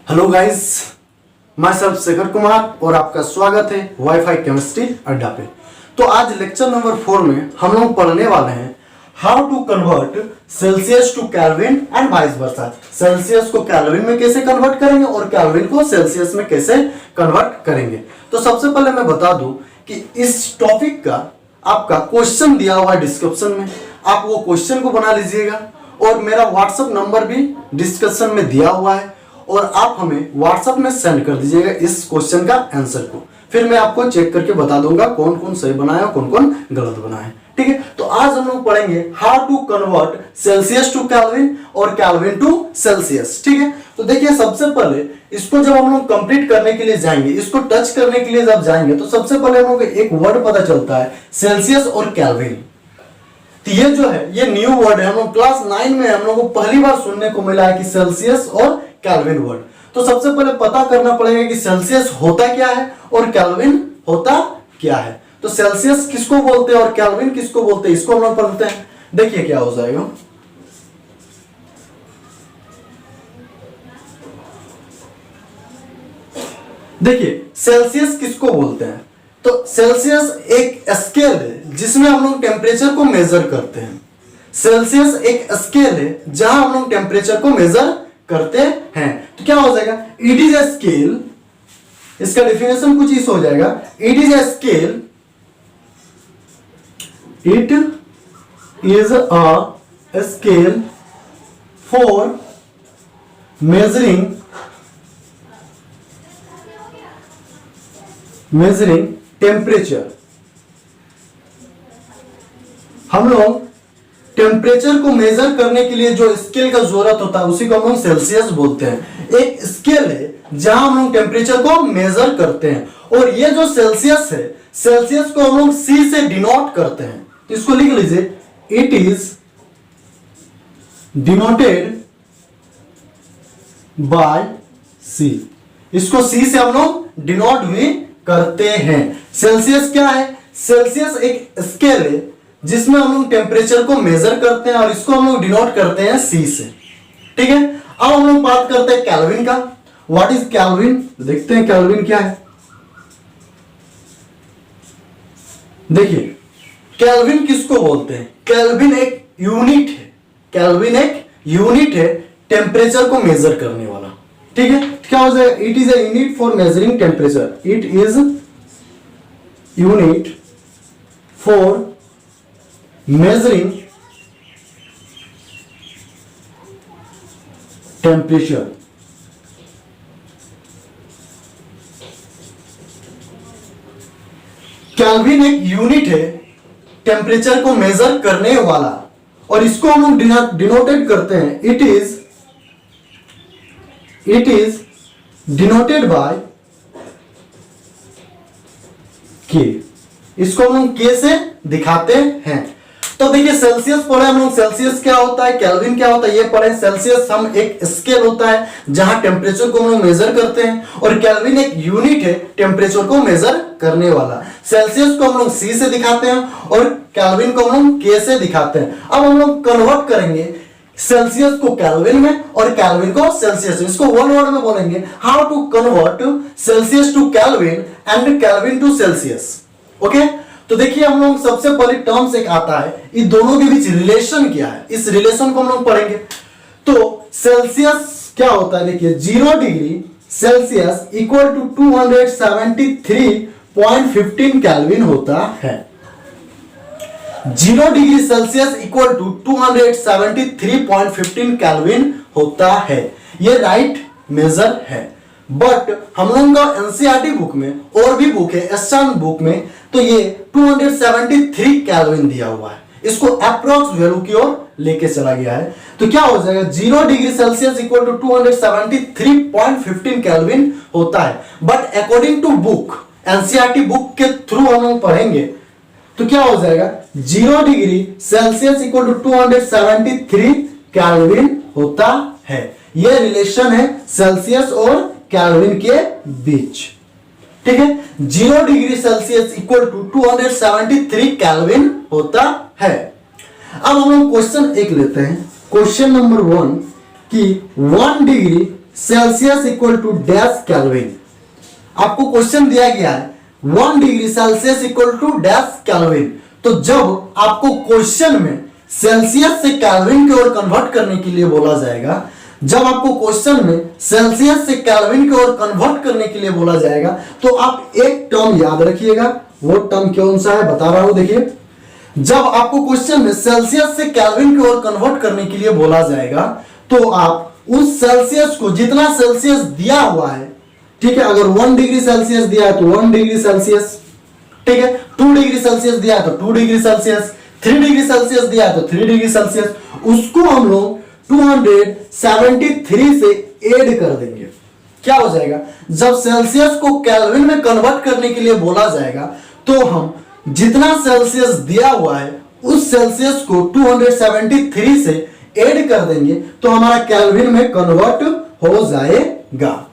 Hello guys, मैं self Shekhar Kumar और आपका स्वागत है वाईफाई केमिस्ट्री अड्डा पे। तो आज लेक्चर नंबर 4 में हम लोग पढ़ने वाले हैं how to convert Celsius to Kelvin and vice versa. Celsius को केल्विन में कैसे कन्वर्ट करेंगे और केल्विन को सेल्सियस में कैसे कन्वर्ट करेंगे। तो सबसे पहले मैं बता दूं कि इस टॉपिक का आपका क्वेश्चन दिया हुआ है डिस्क्रिप्शन में, आप वो क्वेश्चन को बना लीजिएगा और मेरा व्हाट्सएप नंबर भी डिस्क्रिप्शन में दिया हुआ है और आप हमें व्हाट्सएप में सेंड कर दीजिएगा इस क्वेश्चन का आंसर को। फिर मैं आपको चेक करके बता दूंगा कौन कौन सही बनाया और कौन कौन गलत बनाया है। ठीक है, तो आज हम लोग पढ़ेंगे how to convert Celsius to Kelvin और केल्विन टू सेल्सियस। ठीक है, तो देखिए सबसे पहले इसको जब हम लोग कंप्लीट करने के लिए जाएंगे, इसको टच करने के लिए जब जाएंगे तो सबसे पहले हम लोग एक वर्ड पता चलता है सेल्सियस और केल्विन। तो ये जो है ये न्यू वर्ड है, हम लोग क्लास 9 में हम लोग को पहली बार सुनने को मिला है कि सेल्सियस और केल्विन वर्ड। तो सबसे पहले पता करना पड़ेगा कि सेल्सियस होता क्या है और केल्विन होता क्या है। तो सेल्सियस किसको बोलते हैं और केल्विन किसको बोलते हैं, इसको हम लोग पढ़ते हैं। देखिए क्या हो जाएगा। देखिए सेल्सियस किसको बोलते हैं, तो सेल्सियस एक स्केल है जिसमें हम लोग टेम्परेचर को मेजर करते हैं। सेल्सियस एक स्केल है जहां हम लोग टेम्परेचर को मेजर करते हैं। तो क्या हो जाएगा, इट इज ए स्केल, इसका डेफिनेशन कुछ इस हो जाएगा, it is a scale, it is a scale for measuring temperature. हम लोग टेम्परेचर को मेजर करने के लिए जो स्केल का जरूरत होता है उसी को हम लोग सेल्सियस बोलते हैं। एक स्केल है जहां हम लोग टेम्परेचर को मेजर करते हैं और ये जो सेल्सियस है, सेल्सियस को हम लोग सी से डिनोट करते हैं। तो इसको लिख लीजिए, इट इज डिनोटेड बाय सी। इसको सी से हम लोग डिनोट भी करते हैं। सेल्सियस क्या है, सेल्सियस एक स्केल है जिसमें हम लोग टेम्परेचर को मेजर करते हैं और इसको हम लोग डिनोट करते हैं सी से। ठीक है, अब हम लोग बात करते हैं केल्विन का। व्हाट इज केल्विन, देखते हैं केल्विन क्या है। देखिए केल्विन किसको बोलते हैं, केल्विन एक यूनिट है, केल्विन एक यूनिट है टेम्परेचर को मेजर करने वाला। ठीक है, क्या हो जाएगा, it is a unit for measuring temperature, it is unit for measuring temperature। Kelvin एक यूनिट है टेम्परेचर को मेजर करने वाला और इसको हम लोग डिनोटेड करते हैं, इट इज डिनोटेड बाय के। इसको हम लोग के से दिखाते हैं। तो देखिए सेल्सियस पढ़े हम लोग, सेल्सियस क्या होता है, केल्विन क्या होता है ये पढ़े। सेल्सियस हम एक स्केल होता है जहां टेम्परेचर को हम लोग मेजर करते हैं और केल्विन एक यूनिट है टेम्परेचर को मेजर करने वाला। सेल्सियस को हम लोग सी से दिखाते हैं और केल्विन को हम लोग के से दिखाते हैं। अब हम लोग कन्वर्ट करेंगे सेल्सियस को केल्विन में और केल्विन को सेल्सियस में। इसको वन वर्ड में बोलेंगे, how to convert Celsius to Kelvin and Kelvin to Celsius. Okay, तो देखिए हम लोग सबसे पहले टर्म्स एक आता है, इन दोनों के बीच रिलेशन क्या है, इस रिलेशन को हम लोग पढ़ेंगे। तो सेल्सियस क्या होता है, देखिए 0 degree Celsius equal to 273.15 Kelvin होता है। 0 degree Celsius equal to 273.15 Kelvin होता है। ये राइट मेजर है, बट हम लोगों का एनसीईआरटी बुक में और भी बुक है, एस्टान बुक में, तो ये 273 केल्विन दिया हुआ है। इसको अप्रोक्स वैल्यू की ओर लेके चला गया है। तो क्या हो जाएगा, 0 degree Celsius equal to 273.15 Kelvin होता है। But according to book, NCERT book के थ्रू हम लोग पढ़ेंगे तो क्या हो जाएगा, 0 degree Celsius equal to 273 Kelvin होता है। यह रिलेशन है सेल्सियस और केल्विन के बीच। ठीक है, 0 degree Celsius equal to 273 Kelvin होता है। अब हम लोग क्वेश्चन एक लेते हैं, क्वेश्चन नंबर 1 कि 1 degree Celsius equal to dash Kelvin. आपको क्वेश्चन दिया गया है 1 degree Celsius equal to dash Kelvin. तो जब आपको क्वेश्चन में सेल्सियस से केल्विन की ओर कन्वर्ट करने के लिए बोला जाएगा, जब आपको क्वेश्चन में सेल्सियस से केल्विन की ओर कन्वर्ट करने के लिए बोला जाएगा, तो आप एक टर्म याद रखिएगा। वो टर्म कौन सा है बता रहा हूं, देखिए। जब आपको क्वेश्चन में सेल्सियस से केल्विन की ओर कन्वर्ट करने के लिए बोला जाएगा, तो आप उस सेल्सियस को, जितना सेल्सियस दिया हुआ है, ठीक है, अगर 1 डिग्री सेल्सियस दिया है तो 1 डिग्री सेल्सियस, ठीक है, 2 डिग्री सेल्सियस दिया है तो 2 डिग्री सेल्सियस, 3 डिग्री सेल्सियस दिया है तो 3 डिग्री सेल्सियस, उसको हम लोग 273 से ऐड कर देंगे। क्या हो जाएगा, जब सेल्सियस को केल्विन में कन्वर्ट करने के लिए बोला जाएगा, तो हम जितना सेल्सियस दिया हुआ है उस सेल्सियस को 273 से ऐड कर देंगे, तो हमारा केल्विन में कन्वर्ट हो जाएगा।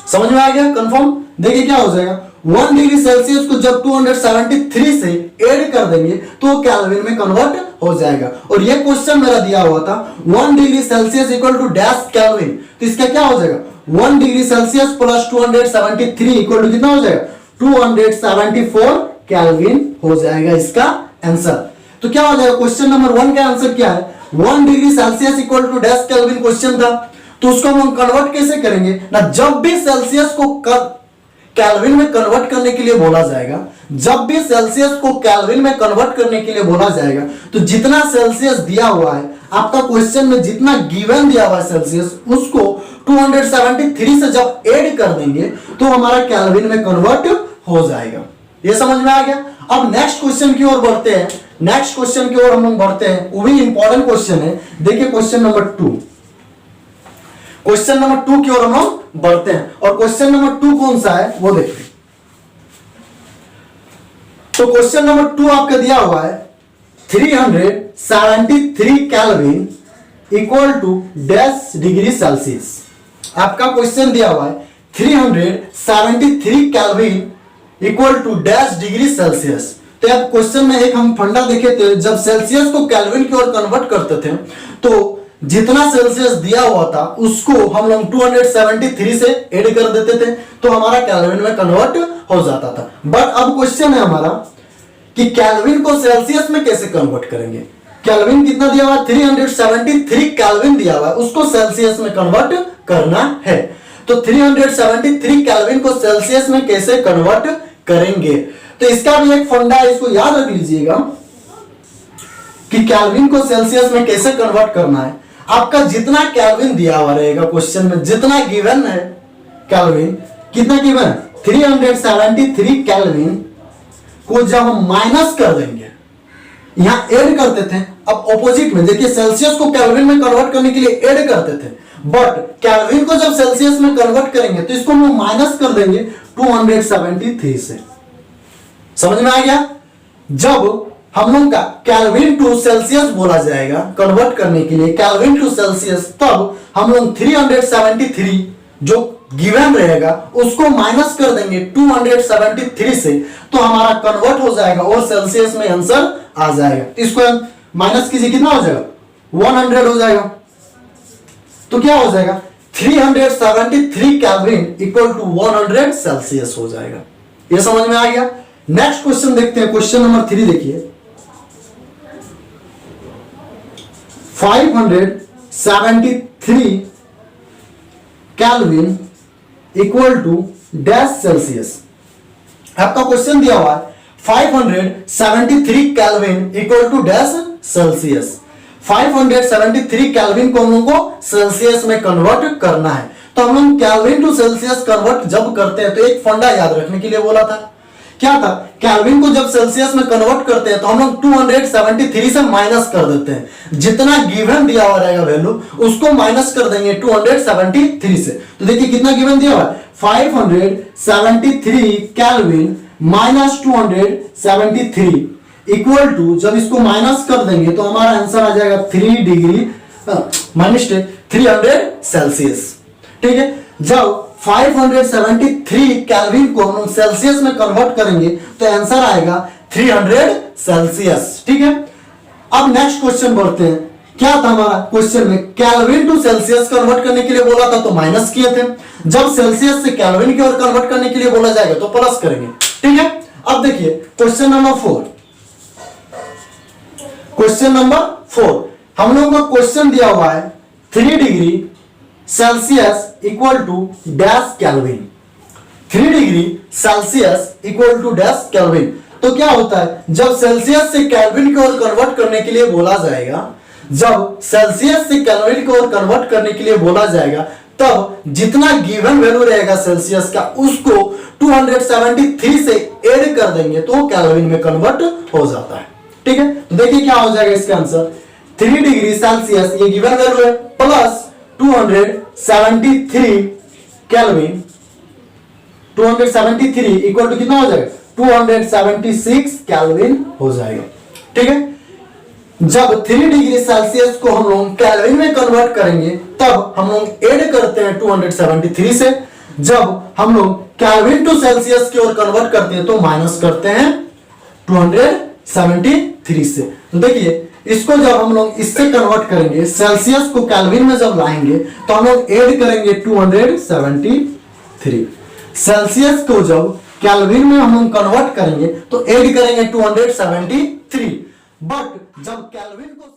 समझ में आ गया, कंफर्म। देखिए क्या हो जाएगा, 1 डिग्री सेल्सियस को जब 273 से ऐड कर देंगे तो केल्विन में कन्वर्ट हो जाएगा। और ये क्वेश्चन मेरा दिया हुआ था 1 degree Celsius equal to dash Kelvin, तो इसका क्या हो जाएगा, 1 degree Celsius plus 273 equal to कितना हो जाएगा, 274 केल्विन हो जाएगा इसका आंसर। तो क्या हो जाएगा, क्वेश्चन नंबर 1 का आंसर क्या है, 1 degree Celsius equal to dash Kelvin question था। तो उसको हम कन्वर्ट कैसे करेंगे ना, जब भी सेल्सियस को केल्विन में कन्वर्ट करने के लिए बोला जाएगा, जब भी सेल्सियस को केल्विन में कन्वर्ट करने के लिए बोला जाएगा, तो जितना सेल्सियस दिया हुआ है आपका क्वेश्चन में, जितना गिवन दिया हुआ है सेल्सियस, उसको 273 से जब ऐड कर देंगे तो हमारा केल्विन में कन्वर्ट हो जाएगा। ये समझ में आ गया। अब नेक्स्ट क्वेश्चन की ओर बढ़ते हैं। नेक्स्ट क्वेश्चन की ओर हम लोग बढ़ते हैं, वो भी इंपॉर्टेंट क्वेश्चन है। देखिए क्वेश्चन नंबर 2, क्वेश्चन नंबर 2 की ओर हम लोग बढ़ते हैं। और क्वेश्चन नंबर 2 कौन सा है वो देखिए। तो क्वेश्चन नंबर 2 आपका दिया हुआ है 373 Kelvin equal to dash degree Celsius. आपका क्वेश्चन दिया हुआ है 373 Kelvin equal to dash degree Celsius. तो अब क्वेश्चन में एक हम फंडा देखे थे, जब सेल्सियस को केल्विन की ओर कन्वर्ट करते थे तो जितना सेल्सियस दिया हुआ था उसको हम लोग 273 से ऐड कर देते थे, तो हमारा केल्विन में कन्वर्ट हो जाता था। बट अब क्वेश्चन है हमारा कि केल्विन को सेल्सियस में कैसे कन्वर्ट करेंगे। केल्विन कितना दिया हुआ है, 373 केल्विन दिया हुआ है, उसको सेल्सियस में कन्वर्ट करना है। तो 373 केल्विन को सेल्सियस में कैसे कन्वर्ट करेंगे, तो इसका भी एक फंडा है, इसको याद रख लीजिएगा कि केल्विन को सेल्सियस में कैसे कन्वर्ट करना है। आपका जितना केल्विन दिया हुआ रहेगा क्वेश्चन में, जितना गिवन है केल्विन, कितना गिवन, 373 केल्विन को जब हम माइनस कर देंगे, यहां ऐड करते थे, अब ऑपोजिट में देखिए, सेल्सियस को केल्विन में कन्वर्ट करने के लिए ऐड करते थे, बट केल्विन को जब सेल्सियस में कन्वर्ट करेंगे तो इसको हम माइनस कर देंगे 273 से। समझ में आ गया। जब हम लोग का केल्विन टू सेल्सियस बोला जाएगा कन्वर्ट करने के लिए, केल्विन टू सेल्सियस, तब हम लोग 373 जो गिवन रहेगा उसको माइनस कर देंगे 273 से, तो हमारा कन्वर्ट हो जाएगा और सेल्सियस में आंसर आ जाएगा। इसको माइनस कीजिए, कितना हो जाएगा, 100 हो जाएगा। तो क्या हो जाएगा, 373 केल्विन इक्वल टू 100 सेल्सियस हो जाएगा। ये समझ में आ गया। नेक्स्ट क्वेश्चन देखते हैं, क्वेश्चन नंबर 3 देखिए। 573 Kelvin equal to dash Celsius. आपका क्वेश्चन दिया हुआ है 573 Kelvin equal to dash Celsius. 573 Kelvin को हम लोग को सेल्सियस में कन्वर्ट करना है। तो हम लोग केल्विन टू सेल्सियस कन्वर्ट जब करते हैं तो एक फंडा याद रखने के लिए बोला था, क्या था, केल्विन को जब सेल्सियस में कन्वर्ट करते हैं तो हम लोग 273 से माइनस कर देते हैं, जितना गिवन दिया हुआ रहेगा वैल्यू उसको माइनस कर देंगे 273 से। तो देखिए कितना गिवन दिया हुआ है, 573 केल्विन माइनस 273 इक्वल टू, जब इसको माइनस कर देंगे तो हमारा आंसर आ जाएगा 3 डिग्री माइनस 300 सेल्सियस। ठीक है, जब 573 केल्विन को हम सेल्सियस में कन्वर्ट करेंगे तो आंसर आएगा 300 सेल्सियस। ठीक है, अब नेक्स्ट क्वेश्चन बढ़ते हैं। क्या था हमारा क्वेश्चन में, केल्विन टू सेल्सियस कन्वर्ट करने के लिए बोला था तो माइनस किए थे, जब सेल्सियस से केल्विन की ओर कन्वर्ट करने के लिए बोला जाएगा तो प्लस करेंगे। ठीक है, अब देखिए क्वेश्चन नंबर 4। क्वेश्चन नंबर 4 हम लोगों का क्वेश्चन दिया हुआ है 3 degree Celsius equal to dash Kelvin. 3 degree Celsius equal to dash Kelvin. तो क्या होता है, जब सेल्सियस से केल्विन की ओर कन्वर्ट करने के लिए बोला जाएगा, जब सेल्सियस से केल्विन की ओर कन्वर्ट करने के लिए बोला जाएगा, तब जितना गिवन वैल्यू रहेगा सेल्सियस का उसको 273 से ऐड कर देंगे तो केल्विन में कन्वर्ट हो जाता है। ठीक है, तो देखिए क्या हो जाएगा इसका आंसर, 3 डिग्री सेल्सियस ये गिवन वैल्यू है प्लस 273 केल्विन, 273 इक्वल टू कितना हो जाएगा, 276 केल्विन हो जाएगा। ठीक है, जब 3 डिग्री सेल्सियस को हम लोग केल्विन में कन्वर्ट करेंगे तब हम लोग ऐड करते हैं 273 से, जब हम लोग केल्विन टू सेल्सियस की ओर कन्वर्ट करते हैं तो माइनस करते हैं 273 से। तो देखिए इसको जब हम लोग इससे कन्वर्ट करेंगे, सेल्सियस को केल्विन में जब लाएंगे तो हम लोग ऐड करेंगे 273, सेल्सियस को जब केल्विन में हम लोग कन्वर्ट करेंगे तो ऐड करेंगे 273, बट जब केल्विन को